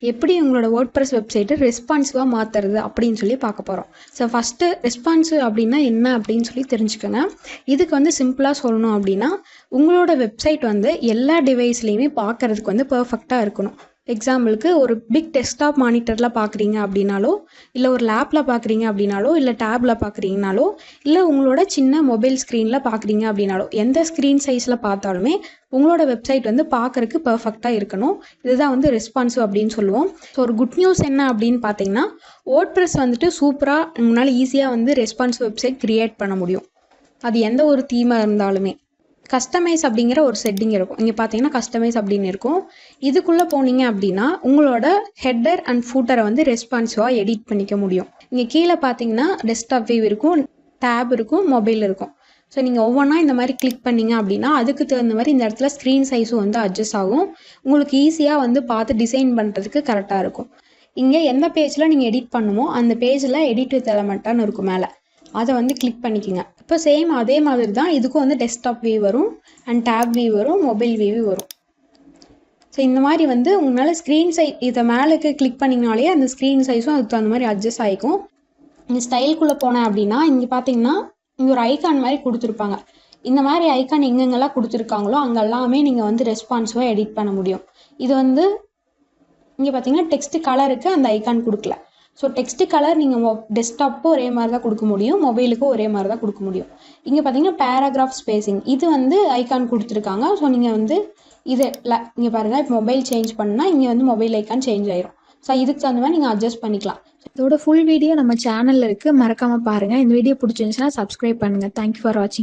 எப்படி உங்களோட வேர்ட்பிரஸ் வெப்சைட்டை ரெஸ்பான்சிவாக மாற்றுறது அப்படின்னு சொல்லி பார்க்க போகிறோம். ஸோ ஃபஸ்ட்டு ரெஸ்பான்சிவ் அப்படின்னா என்ன அப்படின்னு சொல்லி தெரிஞ்சுக்கோங்க. இதுக்கு வந்து சிம்பிளாக சொல்லணும் அப்படின்னா, உங்களோட வெப்சைட் வந்து எல்லா டிவைஸ்லேயுமே பார்க்குறதுக்கு வந்து பர்ஃபெக்டாக இருக்கணும். எக்ஸாம்பிளுக்கு ஒரு பிக் டெஸ்க்டாப் மானிட்டரில் பார்க்குறீங்க அப்படின்னாலோ, இல்லை ஒரு லேப்பில் பார்க்குறீங்க அப்படின்னாலோ, இல்லை டேப்பில் பார்க்குறீங்கனாலோ, இல்லை உங்களோட சின்ன மொபைல் ஸ்க்ரீனில் பார்க்குறீங்க அப்படின்னாலோ, எந்த ஸ்க்ரீன் சைஸில் பார்த்தாலுமே உங்களோட வெப்சைட் வந்து பார்க்குறதுக்கு பர்ஃபெக்டாக இருக்கணும். இதுதான் வந்து ரெஸ்பான்சிவ் அப்படின்னு சொல்லுவோம். ஸோ ஒரு குட் நியூஸ் என்ன அப்படின்னு பார்த்தீங்கன்னா, வேர்ட்பிரஸ் வந்துட்டு சூப்பராக உங்களால் ஈஸியாக வந்து ரெஸ்பான்சிவ் வெப்சைட் க்ரியேட் பண்ண முடியும். அது எந்த ஒரு தீமாக இருந்தாலுமே. கஸ்டமைஸ் அப்படிங்கிற ஒரு செட்டிங் இருக்கும். இங்கே பார்த்தீங்கன்னா கஸ்டமைஸ் அப்படின்னு இருக்கும். இதுக்குள்ளே போனீங்க அப்படின்னா உங்களோட ஹெட்டர் அண்ட் ஃபூட்டரை வந்து ரெஸ்பான்சிவாக எடிட் பண்ணிக்க முடியும். இங்கே கீழே பார்த்தீங்கன்னா டெஸ்க்டாப் வியூ இருக்கும், டேப் இருக்கும், மொபைல் இருக்கும். ஸோ நீங்கள் ஒவ்வொன்றா இந்த மாதிரி கிளிக் பண்ணிங்க அப்படின்னா அதுக்கு தகுந்த மாதிரி இந்த இடத்துல ஸ்க்ரீன் சைஸும் வந்து அட்ஜஸ்ட் ஆகும். உங்களுக்கு ஈஸியாக வந்து பார்த்து டிசைன் பண்ணுறதுக்கு கரெக்டாக இருக்கும். இங்கே எந்த பேஜில் நீங்கள் எடிட் பண்ணுமோ அந்த பேஜில் எடிட் வித் எலமெண்ட்டான்னு இருக்கும் மேலே, அதை வந்து கிளிக் பண்ணிக்கோங்க. இப்போ சேம் அதே மாதிரி தான் இதுக்கும் வந்து டெஸ்க்டாப் வியூ வரும், அண்ட் டேப் வியூ வரும், மொபைல் வியூ வரும். ஸோ இந்த மாதிரி வந்து உங்களால் ஸ்க்ரீன் சைஸ் இதை மேலுக்கு கிளிக் பண்ணிங்கனாலே அந்த ஸ்க்ரீன் சைஸும் அதுக்கு தகுந்த மாதிரி அட்ஜஸ்ட் ஆகிக்கும். இங்கே ஸ்டைல்குள்ளே போனேன் அப்படின்னா இங்கே பார்த்தீங்கன்னா இங்கே ஒரு ஐக்கான் மாதிரி கொடுத்துருப்பாங்க. இந்த மாதிரி ஐக்கான் எங்கெங்கெல்லாம் கொடுத்துருக்காங்களோ அங்கெல்லாமே நீங்கள் வந்து ரெஸ்பான்சிவாக எடிட் பண்ண முடியும். இது வந்து இங்கே பார்த்தீங்கன்னா டெக்ஸ்ட் கலருக்கு அந்த ஐக்கான் கொடுக்கல. ஸோ டெக்ஸ்ட் கலர் நீங்கள் டெஸ்க்டாப்புக்கும் ஒரே மாதிரி தான் கொடுக்க முடியும், மொபைலுக்கும் ஒரே மாதிரி தான் கொடுக்க முடியும். இங்கே பார்த்தீங்கன்னா பேராகிராஃப் ஸ்பேசிங் இது வந்து ஐக்கான் கொடுத்துருக்காங்க. ஸோ நீங்கள் வந்து இது இங்கே பாருங்கள், இப்போ மொபைல் சேஞ்ச் பண்ணால் இங்கே வந்து மொபைல் ஐக்கான் சேஞ்ச் ஆயிரும். ஸோ இதுக்கு தகுந்த மாதிரி நீங்கள் அட்ஜஸ்ட் பண்ணிக்கலாம். இதோட ஃபுல் வீடியோ நம்ம சேனலில் இருக்குது, மறக்காமல் பாருங்கள். இந்த வீடியோ பிடிச்சிருந்துச்சுன்னா சப்ஸ்கிரைப் பண்ணுங்கள். தேங்க்யூ ஃபார் வாட்சிங்.